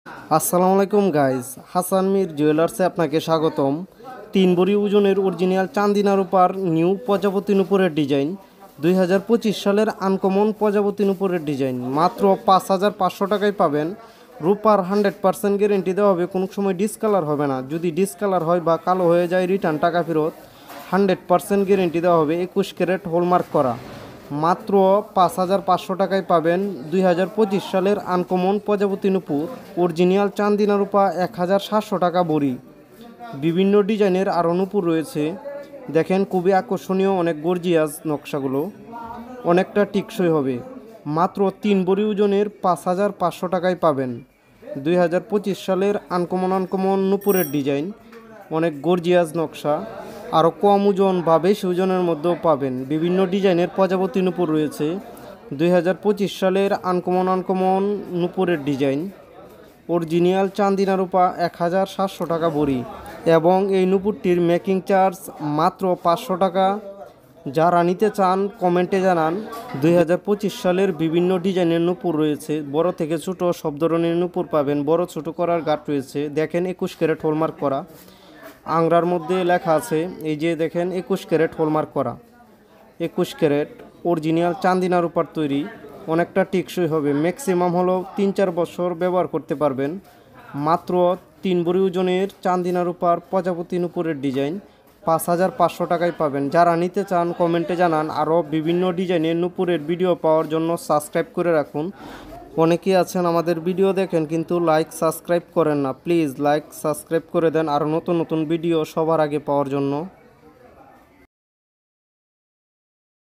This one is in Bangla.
আসসালামু আলাইকুম গাইস, হাসান মির জুয়েলার্সে আপনাকে স্বাগতম। 3 ভরি ওজনের অরিজিনাল চান্দিনা রূপার নিউ প্রজাপতি নুপুরের ডিজাইন, 2025 সালের আনকমন প্রজাপতি নুপুরের ডিজাইন মাত্র 5,500 টাকায় পাবেন। রূপার 100% গ্যারেন্টি দেওয়া হবে, কোনো সময় ডিসকালার হবে না। যদি ডিসকালার হয় বা কালো হয়ে যায় রিটার্ন টাকা ফেরত। 100% গ্যারেন্টি দেওয়া হবে, 21 ক্যারেট হলমার্ক করা। মাত্র 5,500 টাকায় পাবেন 2025 সালের আনকমন প্রজাপতি নুপুর অরিজিনাল চান্দিনা রূপা 1,700 টাকা বড়ি। বিভিন্ন ডিজাইনের আরও নুপুর রয়েছে, দেখেন খুবই আকর্ষণীয়, অনেক গর্জিয়াস নকশাগুলো, অনেকটা টিকসই হবে। মাত্র 3 ভরি ওজনের 5,500 টাকায় পাবেন 2025 সালের আনকমন নুপুরের ডিজাইন, অনেক গর্জিয়াস নকশা। আরও কম ওজন বা বেশি ওজনের মধ্যেও পাবেন। বিভিন্ন ডিজাইনের প্রজাপতি নুপুর রয়েছে। 2025 সালের আনকমন নুপুরের ডিজাইন, অরিজিনাল চান্দিনা রূপা 1,700 টাকা বড়ি এবং এই নুপুরটির মেকিং চার্জ মাত্র 500 টাকা। যারা নিতে চান কমেন্টে জানান। 2025 সালের বিভিন্ন ডিজাইনের নুপুর রয়েছে, বড় থেকে ছোট সব ধরনের নুপুর পাবেন। বড় ছোট করার গাঁট রয়েছে, দেখেন 21 ক্যারেট হলমার্ক করা। আংরার মধ্যে লেখা আছে, এই যে দেখেন 21 ক্যারেট হলমার্ক করা, 21 ক্যারেট অরিজিনাল চান্দিনা রূপার তৈরি, অনেকটা টিকসই হবে। ম্যাক্সিমাম হলো 3-4 বছর ব্যবহার করতে পারবেন। মাত্র 3 ভরি ওজনের চান্দিনা রূপার প্রজাপতি নুপুরের ডিজাইন 5,500 টাকায় পাবেন। যারা নিতে চান কমেন্টে জানান। আরও বিভিন্ন ডিজাইনের নুপুরের ভিডিও পাওয়ার জন্য সাবস্ক্রাইব করে রাখুন। অনেকেই আছেন আমাদের ভিডিও দেখেন কিন্তু লাইক সাবস্ক্রাইব করেন না, প্লিজ লাইক সাবস্ক্রাইব করে দেন আরও নতুন ভিডিও সবার আগে পাওয়ার জন্য।